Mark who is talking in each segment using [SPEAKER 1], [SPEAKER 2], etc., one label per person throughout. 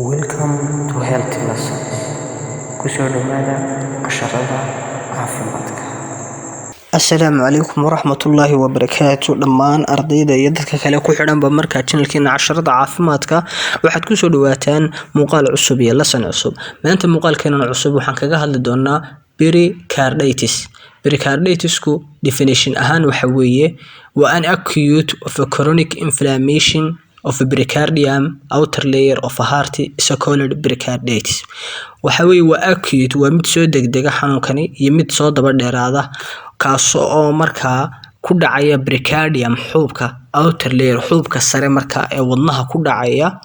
[SPEAKER 1] Welcome to Health Lessons. Kusoo dhawaada casharada caafimaadka. Assalaamu calaykum waraxmatullaahi wabarakaatu. Dhammaan ardayda iyo dadka kale ku xidhanba markaa channelkeena casharada caafimaadka waxaad kusoo dhawaataan muuqaal cusub iyo lesson cusub. Maanta muuqaalkeena cusub waxaan kaga hadli doonaa pericarditis. Pericarditisku definition ahaan waxa weeye waa an acute of a chronic inflammation of a pericardium outer layer of a heart is called pericarditis. Waxa weeye waa acute waa mid soo degdega xanuunkani iyo mid soo daba dheeraada kaas oo markaa ku dhacaya pericardium xuubka outer layer xuubka sare markaa ee wadnaha ku dhacaya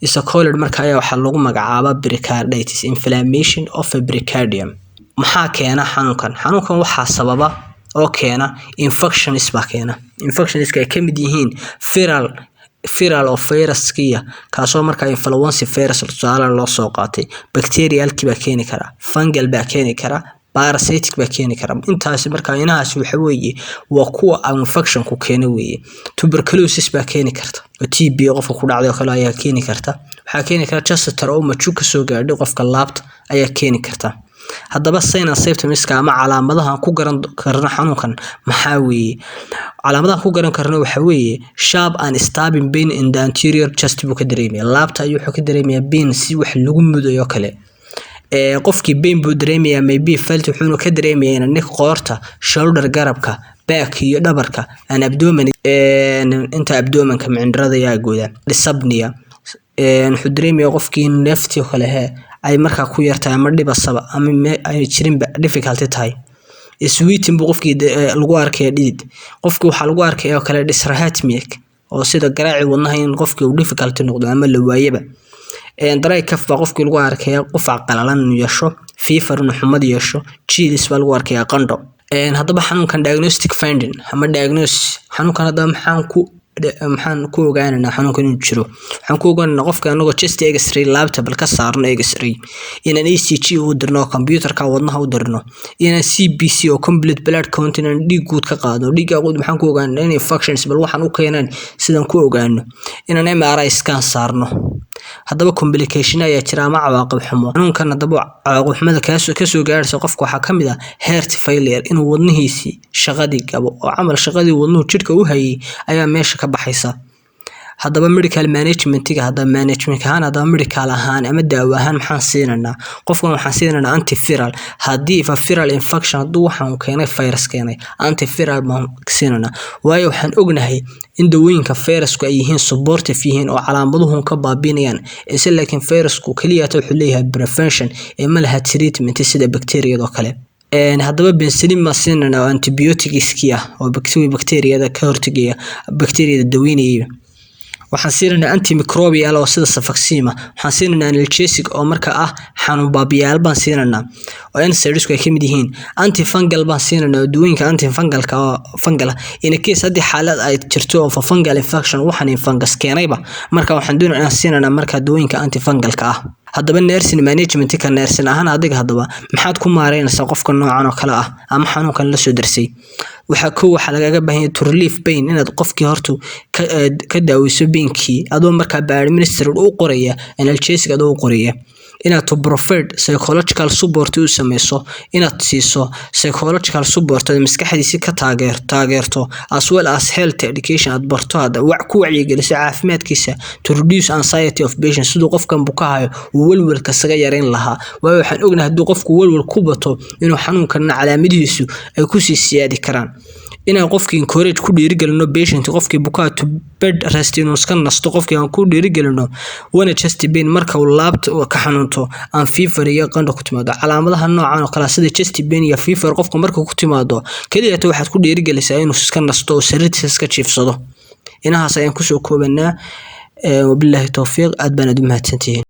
[SPEAKER 1] is called markaa ayaa waxa lagu magacaabaa pericarditis, inflammation of a pericardium. Maxaa keena xanuunkan waxaa sababa oo keena infections baa keena. Infections ay kamid yihiin viral of viruskiya kaasoo markaa influenza virus tusaale loo soo qaatay, bacterialki baa keeni kara, fungal baa keeni kara, parasitic baa keeni kara. Intaas markaa inahaas waxa weeye waa kuwa infection ku keena weeye. Tuberculosis baa keeni karta, TB qofka ku dhacday oo kale ayaa keeni karta. Waxaa keeni kara chest trauma ka soo gaadhay qofka laabta ayaa keeni karta. Haddaba signs and symptoms ama calaamadaha ku garan karna xanuunkan maxaa weeye? Calaamadaha ku garan karna waxa weeye sharp and stabbing pain in the anterior chest buu ka dareemayaa. Laabta ayuu ka dareemayaa pain si wax lagu mudayo kale. Qofkii pain buu dareemayaa, maybe felt wuxuu ka dareemayaa neck qoorta, shoulder garabka, back iyo dhabarka, and abdomen inta abdomenka mindhirada ayaa gooda. Dyspnea wuxuu dareemayaa qofkii neefti oo kale ay markaa ku yartahay ama dhibasaba ama ay jirinba difficulty tahay. Sweating buu qofkii lagu arkay dhidid. Qofkii waxa lagu arkay oo kale dysrhythmia oo sida garaaci wadnaha in qofkii uu difficulty noqdo ama la waayaba. Dry cough baa qofkii lagu arkay qufac qalalan yeesho, fever xumad yeesho, chills baa lagu arkay qandho. Haddaba xanuunkan diagnostic finding ama diagnosis xanuunkan hadda maxaan ku ogaanaa xanuunkan inuu jiro? Waxaan ku ogaanaa qofka anagoo chest x-ray laabta bal ka saarno x-ray, inaan ECG u dirno computerka wadnaha u dirno, inaan CBC oo complete blood count inaan dhiig guud ka qaadno. Dhiigga guud maxaan ku ogaanaa in infections bal waxaan u keenan sidaan ku ogaano, inaan MRI scan saarno. Haddaba complication ayaa jira ama cawaaqib xumo. Xanuunkan haddaba cawaaqib xumada ka soo gaaraysa qofka waxaa kamid ah heart failure, inuu wadnihiisi shaqadii gabo oo camal shaqadii wadnuhu jidhka u hayay ayaa meesha ka baxaysa. Haddaba medical managementiga haddaba management ahaan haddaba medical ahaan ama daawo ahaan maxaan siinanaa? Qofkan waxaan siinanaa antiviral. Haddii viral infection hadduu waxaan keenay virus keenay, antiviral baan siinanaa. Waayo waxaan ognahay in dawooyinka virusku ay yihiin supportive yihiin oo calaamaduhu ka baabiinayaan, isla laakiin virusku kaliya wuxuu leeyahay prevention ee ma laha treatment sida bacteriyada kale. Haddaba penicillin ma siinanaa antibioticskiya oo bacteriyada ka hortagaya, bacteriyada daweynaya. Waxaan siinanaa antimicrobial oo sida Cefoxitima. Waxaan siinanaa analgesic oo markaa ah xanuun baabiyaal baan siinanaa oo NSAIDs ay kamid yihiin. Antifungal baan siinanaa dawooyinka antifungalka oo fungal in case haddii xaalad ay jirto oo fungal infection waxaan fungus keenayba marka waxaan doonayaa siinanaa markaa dawooyinka antifungalka ah. Haddaba nursing management ka nursing ahaan adiga haddaba maxaad ku maareynaysaa qofka noocan oo kale ah ama xanuunkan la soo darsay? Waxa lagaga baahan yahay to relieve pain inaad qofkii hortu ka daaweyso painkii adoo markaa baa minister u qoraya analgesic adoo u qoraya, inaad to provide psychological support u sameyso, inaad siiso psychological support oo maskaxdiisa ka taageerto as well as health education aad barto hada ku wacyigeliso caafimaadkiisa to reduce anxiety of patient sidoo qofkan bukahayo uu walwalka saga yareyn lahaa. Waayo waxaan ognahay haddii qofku walwal ku bato inuu xanuunkan calaamadihiisu ay ku sii siyaadi karaan. inaan qofkii encourage ku dhiirigelino patient qofkii bukaa to bed rest inuu iska nasto qofkii aan ku dhiirigelino wana chest pain marka uu laabta ka xanuunto aan fever iyo qandho ku timaado. Calaamadaha noocan oo kale sida chest pain iyo fever qofka marka ku timaado kaliya waxaad ku dhiirigelisaa inuu iska nasto oo sariirtiisa iska jiifsado. Inahaas ayaan ku soo koobanaa. Wabillahi tawfiiq. Aad baan u mahadsantihiin.